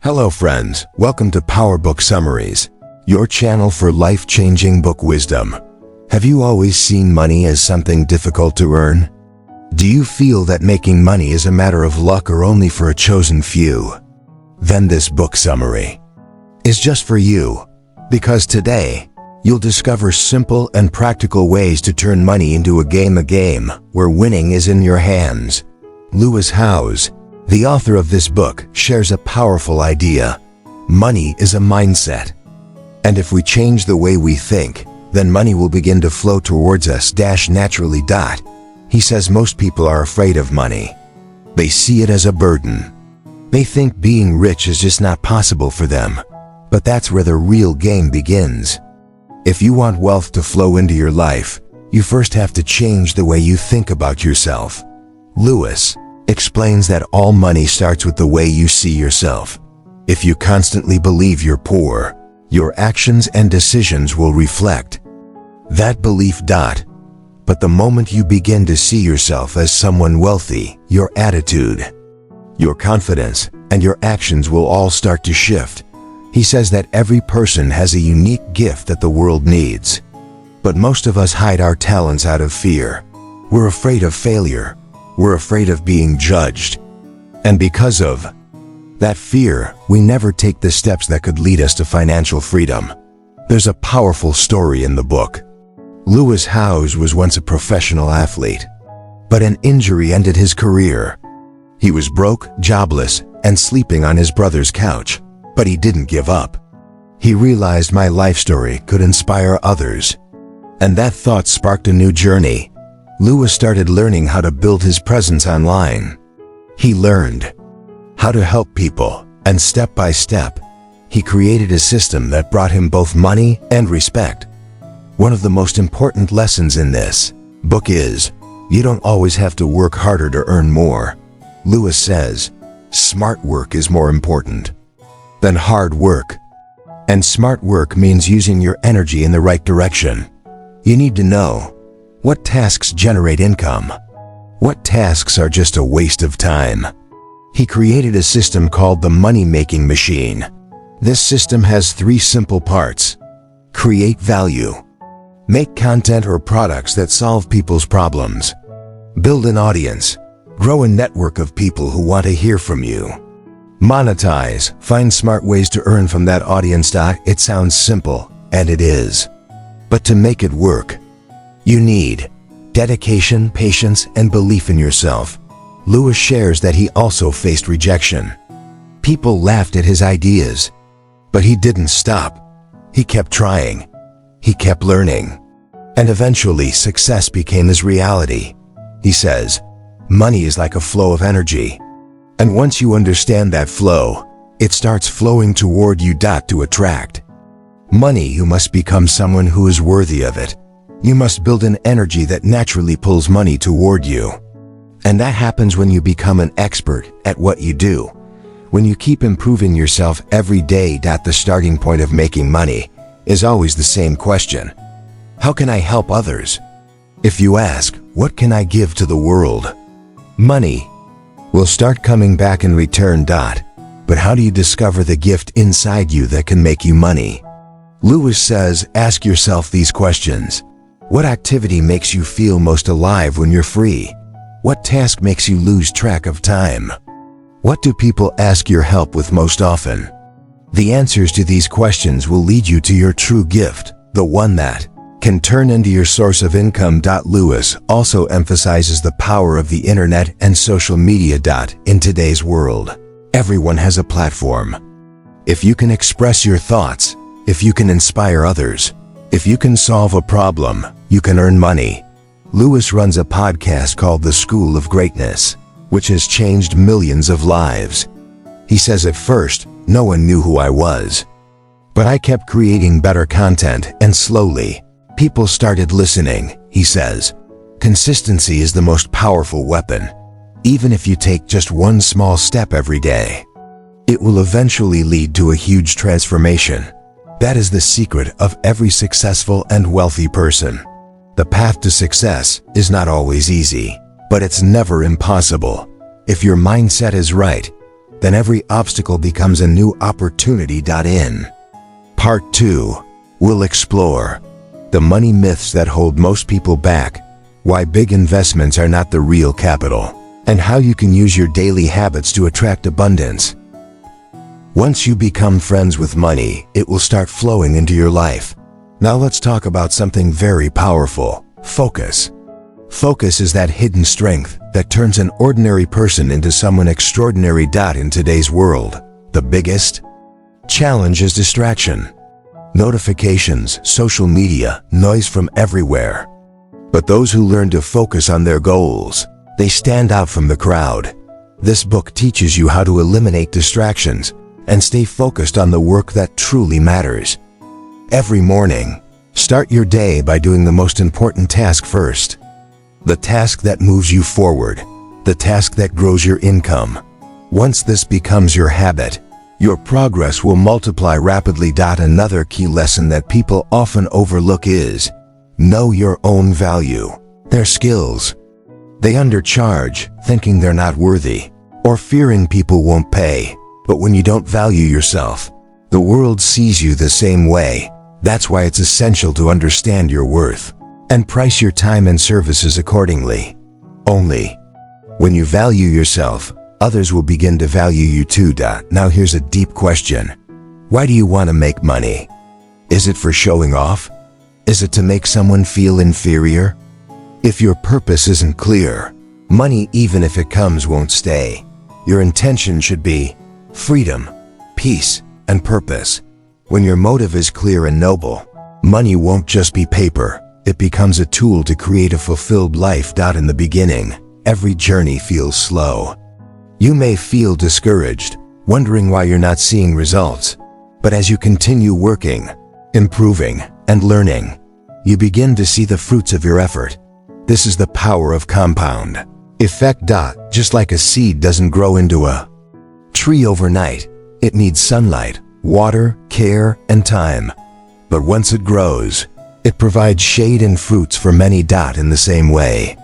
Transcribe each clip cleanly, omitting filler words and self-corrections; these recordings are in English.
Hello friends, welcome to PowerBookSummaries, your channel for life-changing book wisdom. Have you always seen money as something difficult to earn? Do you feel that making money is a matter of luck or only for a chosen few? Then this book summary is just for you, because today, you'll discover simple and practical ways to turn money into a game where winning is in your hands. Lewis Howes, the author of this book, shares a powerful idea. Money is a mindset. And if we change the way we think, then money will begin to flow towards us naturally. He says most people are afraid of money. They see it as a burden. They think being rich is just not possible for them. But that's where the real game begins. If you want wealth to flow into your life, you first have to change the way you think about yourself. Lewis explains that all money starts with the way you see yourself. If you constantly believe you're poor, your actions and decisions will reflect that belief. But the moment you begin to see yourself as someone wealthy, your attitude, your confidence, and your actions will all start to shift. He says that every person has a unique gift that the world needs. But most of us hide our talents out of fear. We're afraid of failure. We're afraid of being judged. And because of that fear, we never take the steps that could lead us to financial freedom. There's a powerful story in the book. Lewis Howes was once a professional athlete, but an injury ended his career. He was broke, jobless, and sleeping on his brother's couch, but he didn't give up. He realized my life story could inspire others. And that thought sparked a new journey. Lewis started learning how to build his presence online. He learned how to help people, and step by step, he created a system that brought him both money and respect. One of the most important lessons in this book is, you don't always have to work harder to earn more. Lewis says, smart work is more important than hard work. And smart work means using your energy in the right direction. You need to know what tasks generate income, what tasks are just a waste of time. He created a system called the money-making machine. This system has 3 simple parts. Create value. Make content or products that solve people's problems. Build an audience. Grow a network of people who want to hear from you. Monetize. Find smart ways to earn from that audience. It sounds simple, and it is. But to make it work, you need dedication, patience, and belief in yourself. Lewis shares that he also faced rejection. People laughed at his ideas, but he didn't stop. He kept trying. He kept learning. And eventually, success became his reality. He says, money is like a flow of energy. And once you understand that flow, it starts flowing toward you. To attract money, you must become someone who is worthy of it. You must build an energy that naturally pulls money toward you. And that happens when you become an expert at what you do. When you keep improving yourself every day. The starting point of making money is always the same question. How can I help others? If you ask, what can I give to the world? Money will start coming back in return. But how do you discover the gift inside you that can make you money? Lewis says, ask yourself these questions. What activity makes you feel most alive when you're free? What task makes you lose track of time? What do people ask your help with most often? The answers to these questions will lead you to your true gift, the one that can turn into your source of income. Lewis also emphasizes the power of the internet and social media. In today's world, everyone has a platform. If you can express your thoughts, if you can inspire others, if you can solve a problem, you can earn money. Lewis runs a podcast called The School of Greatness, which has changed millions of lives. He says, at first, no one knew who I was. But I kept creating better content, and slowly, people started listening. He says, consistency is the most powerful weapon. Even if you take just one small step every day, it will eventually lead to a huge transformation. That is the secret of every successful and wealthy person. The path to success is not always easy, but it's never impossible. If your mindset is right, then every obstacle becomes a new opportunity. In Part 2, we'll explore the money myths that hold most people back, why big investments are not the real capital, and how you can use your daily habits to attract abundance. Once you become friends with money, it will start flowing into your life. Now let's talk about something very powerful: focus. Focus is that hidden strength that turns an ordinary person into someone extraordinary. In today's world, the biggest challenge is distraction. Notifications, social media, noise from everywhere. But those who learn to focus on their goals, they stand out from the crowd. This book teaches you how to eliminate distractions and stay focused on the work that truly matters. Every morning, start your day by doing the most important task first. The task that moves you forward, the task that grows your income. Once this becomes your habit, your progress will multiply rapidly. Another key lesson that people often overlook is know your own value. Their skills. They undercharge, thinking they're not worthy, or fearing people won't pay. But when you don't value yourself, the world sees you the same way. That's why it's essential to understand your worth and price your time and services accordingly. Only when you value yourself, others will begin to value you too. Now here's a deep question. Why do you want to make money? Is it for showing off? Is it to make someone feel inferior? If your purpose isn't clear, money, even if it comes, won't stay. Your intention should be freedom, peace, and purpose. When your motive is clear and noble, money won't just be paper. It becomes a tool to create a fulfilled life. In the beginning, every journey feels slow. You may feel discouraged, wondering why you're not seeing results. But as you continue working, improving, and learning, you begin to see the fruits of your effort. This is the power of compound effect. Just like a seed doesn't grow into a tree overnight, it needs sunlight, water, care, and time. But once it grows, it provides shade and fruits for many. In the same way,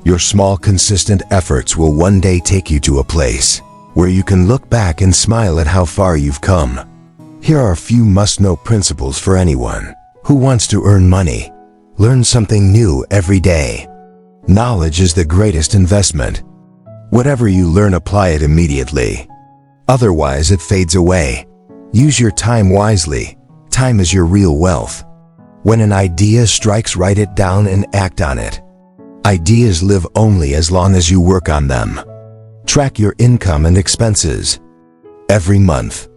your small, consistent efforts will one day take you to a place where you can look back and smile at how far you've come. Here are a few must-know principles for anyone who wants to earn money. Learn something new every day. Knowledge is the greatest investment. Whatever you learn, apply it immediately. Otherwise, it fades away. Use your time wisely. Time is your real wealth. When an idea strikes, write it down and act on it. Ideas live only as long as you work on them. Track your income and expenses every month.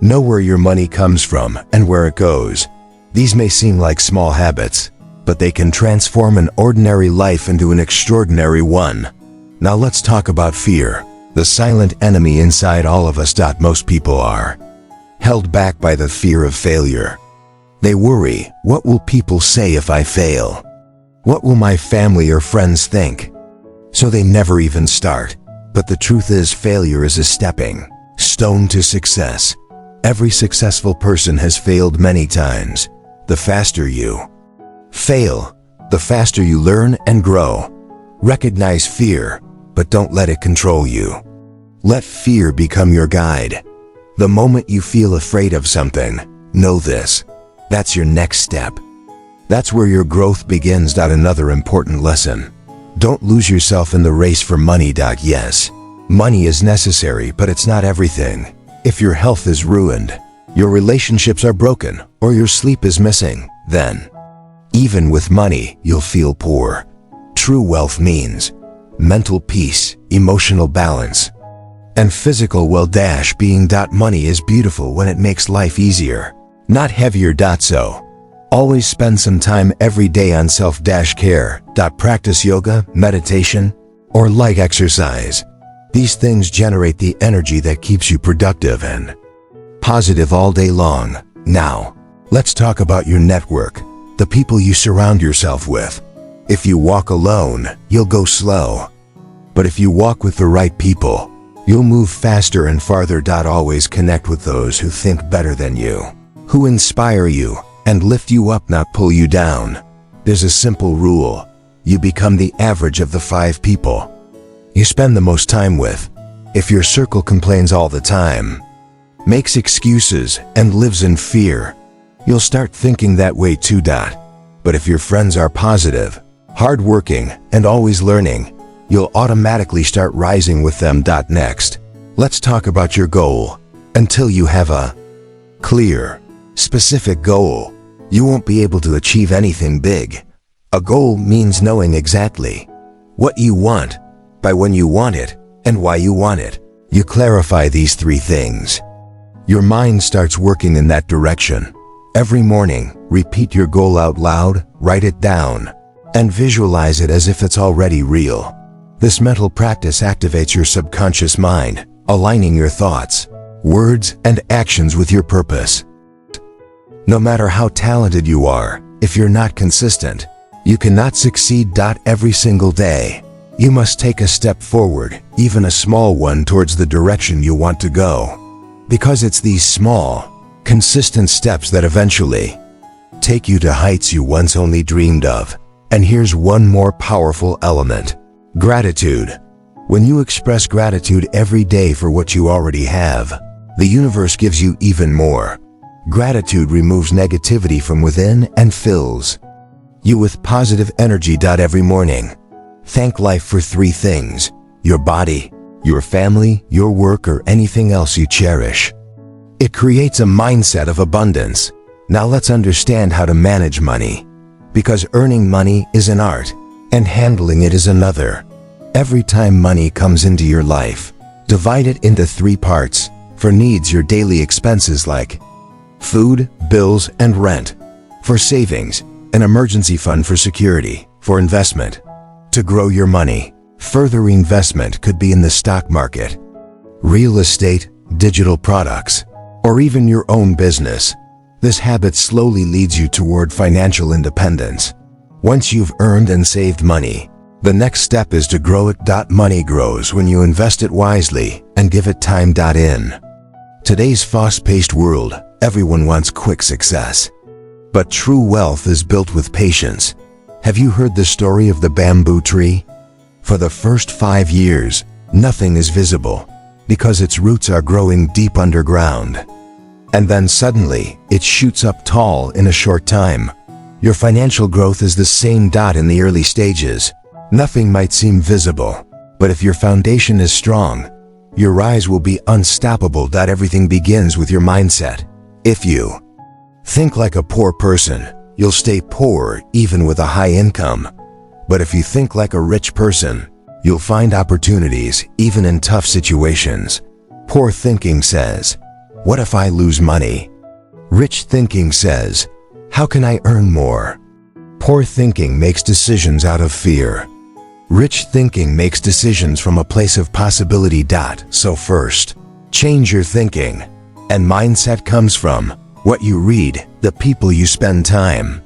Know where your money comes from and where it goes. These may seem like small habits, but they can transform an ordinary life into an extraordinary one. Now let's talk about fear, the silent enemy inside all of us. Most people are held back by the fear of failure. They worry, what will people say if I fail? What will my family or friends think? So they never even start. But the truth is, failure is a stepping stone to success. Every successful person has failed many times. The faster you fail, the faster you learn and grow. Recognize fear, but don't let it control you. Let fear become your guide. The moment you feel afraid of something, know this: that's your next step. That's where your growth begins. Another important lesson: don't lose yourself in the race for money. Yes, money is necessary, but it's not everything. If your health is ruined, your relationships are broken, or your sleep is missing, then even with money, you'll feel poor. True wealth means mental peace, emotional balance, and physical well-being. Money is beautiful when it makes life easier, not heavier. So always spend some time every day on self-care. Practice yoga, meditation, or light exercise. These things generate the energy that keeps you productive and positive all day long. Now, let's talk about your network, the people you surround yourself with. If you walk alone, you'll go slow. But if you walk with the right people, you'll move faster and farther. Always connect with those who think better than you, who inspire you and lift you up, not pull you down. There's a simple rule: you become the average of the 5 people you spend the most time with. If your circle complains all the time, makes excuses, and lives in fear, you'll start thinking that way too. But if your friends are positive, hardworking, and always learning, you'll automatically start rising with them. Next, let's talk about your goal. Until you have a clear, specific goal, you won't be able to achieve anything big. A goal means knowing exactly what you want, by when you want it, and why you want it. You clarify these three things. Your mind starts working in that direction. Every morning, repeat your goal out loud, write it down, and visualize it as if it's already real. This mental practice activates your subconscious mind, aligning your thoughts, words, and actions with your purpose. No matter how talented you are, if you're not consistent, you cannot succeed. Every single day, you must take a step forward, even a small one, towards the direction you want to go. Because it's these small, consistent steps that eventually take you to heights you once only dreamed of. And here's one more powerful element: gratitude. When you express gratitude every day for what you already have, the universe gives you even more. Gratitude removes negativity from within and fills you with positive energy. Every morning, thank life for three things: your body, your family, your work, or anything else you cherish. It creates a mindset of abundance. Now let's understand how to manage money. Because earning money is an art, and handling it is another. Every time money comes into your life, divide it into three parts. For needs, your daily expenses like food, bills, and rent. For savings, an emergency fund for security. For investment, to grow your money. Further investment could be in the stock market, real estate, digital products, or even your own business. This habit slowly leads you toward financial independence. Once you've earned and saved money, the next step is to grow it. Money grows when you invest it wisely and give it time. In today's fast-paced world, everyone wants quick success. But true wealth is built with patience. Have you heard the story of the bamboo tree? For the first 5 years, nothing is visible because its roots are growing deep underground. And then suddenly, it shoots up tall in a short time. Your financial growth is the same. In the early stages, nothing might seem visible, but if your foundation is strong, your rise will be unstoppable. Everything begins with your mindset. If you think like a poor person, you'll stay poor even with a high income. But if you think like a rich person, you'll find opportunities even in tough situations. Poor thinking says, "What if I lose money?" Rich thinking says, "How can I earn more?" Poor thinking makes decisions out of fear. Rich thinking makes decisions from a place of possibility. So first, change your thinking. And mindset comes from what you read, the people you spend time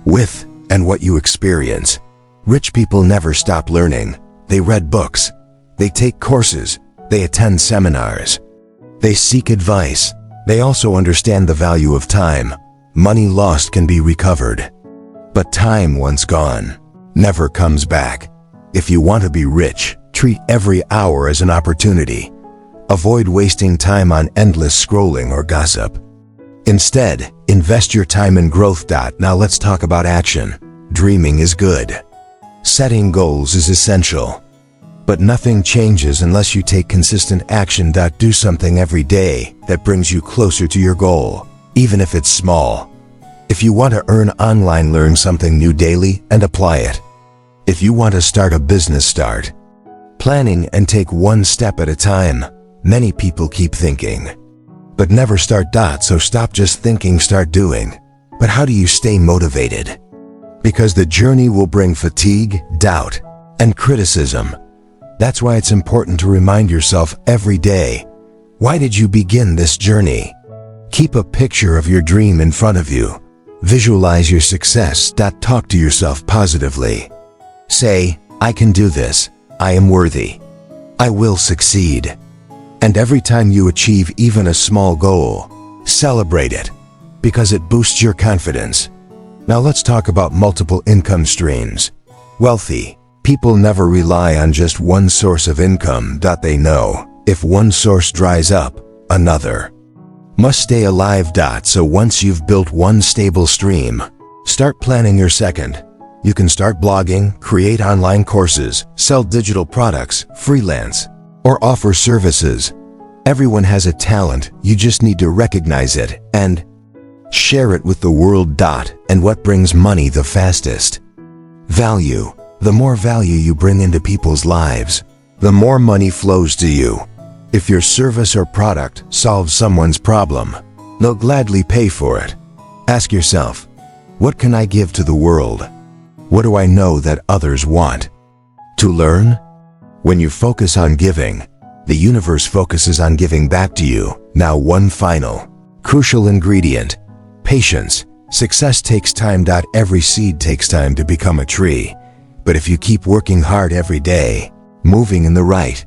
with, and what you experience. Rich people never stop learning. They read books, they take courses, they attend seminars, they seek advice. They also understand the value of time. Money lost can be recovered, but time once gone never comes back. If you want to be rich, treat every hour as an opportunity. Avoid wasting time on endless scrolling or gossip. Instead, invest your time in growth. Now let's talk about action. Dreaming is good. Setting goals is essential. But nothing changes unless you take consistent action. Do something every day that brings you closer to your goal, even if it's small. If you want to earn online, learn something new daily and apply it. If you want to start a business, start planning and take one step at a time. Many people keep thinking, but never start. So stop just thinking, start doing. But how do you stay motivated? Because the journey will bring fatigue, doubt, and criticism. That's why it's important to remind yourself every day, why did you begin this journey? Keep a picture of your dream in front of you. Visualize your success. Talk to yourself positively. Say, I can do this. I am worthy. I will succeed. And every time you achieve even a small goal, celebrate it, because it boosts your confidence. Now let's talk about multiple income streams. Wealthy people never rely on just one source of income. They know If one source dries up, another must stay alive. So once you've built one stable stream, start planning your second. You can start blogging, create online courses, sell digital products, freelance, or offer services. Everyone has a talent, you just need to recognize it and share it with the world. And what brings money the fastest? Value. The more value you bring into people's lives, the more money flows to you. If your service or product solves someone's problem, they'll gladly pay for it. Ask yourself, what can I give to the world? What do I know that others want? To learn? When you focus on giving, the universe focuses on giving back to you. Now one final, crucial ingredient: patience. Success takes time. Every seed takes time to become a tree. But if you keep working hard every day, moving in the right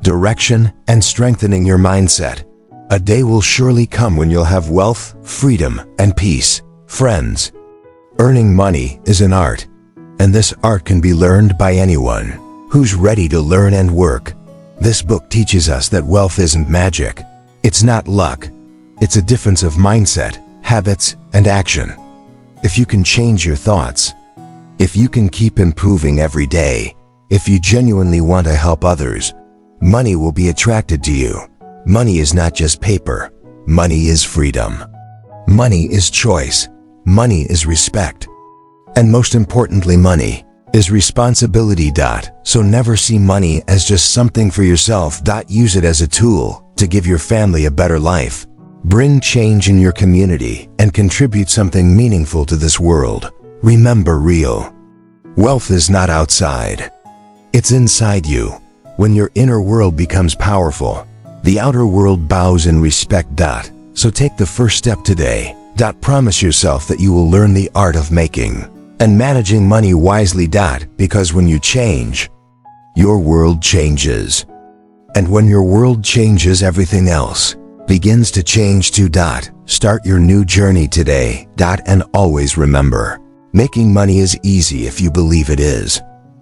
direction, and strengthening your mindset, a day will surely come when you'll have wealth, freedom, and peace. Friends, earning money is an art, and this art can be learned by anyone who's ready to learn and work. This book teaches us that wealth isn't magic. It's not luck. It's a difference of mindset, habits, and action. If you can change your thoughts, if you can keep improving every day, if you genuinely want to help others, money will be attracted to you. Money is not just paper. Money is freedom. Money is choice. Money is respect. And most importantly, money is responsibility. So never see money as just something for yourself. Use it as a tool to give your family a better life, bring change in your community, and contribute something meaningful to this world. Remember, real wealth is not outside. It's inside you. When your inner world becomes powerful, the outer world bows in respect. So take the first step today. Promise yourself that you will learn the art of making and managing money wisely. Because when you change, your world changes. And when your world changes, everything else begins to change too. Start your new journey today. And always remember, making money is easy if you believe it is.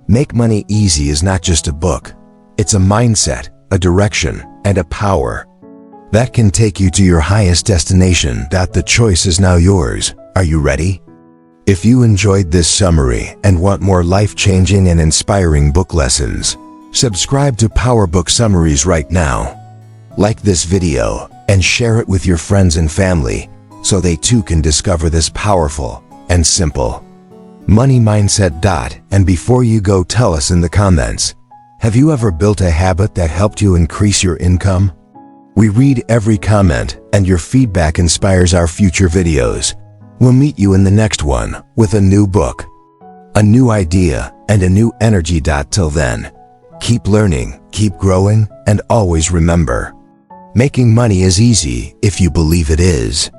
Make Money Easy is not just a book. It's a mindset, a direction, and a power that can take you to your highest destination. The choice is now yours. Are you ready? If you enjoyed this summary and want more life-changing and inspiring book lessons, subscribe to PowerBook Summaries right now. Like this video and share it with your friends and family so they too can discover this powerful and simple money mindset. And before you go, tell us in the comments, have you ever built a habit that helped you increase your income? We read every comment, and your feedback inspires our future videos. We'll meet you in the next one with a new book, a new idea, and a new energy. Till then, keep learning, keep growing, and always remember, making money is easy if you believe it is.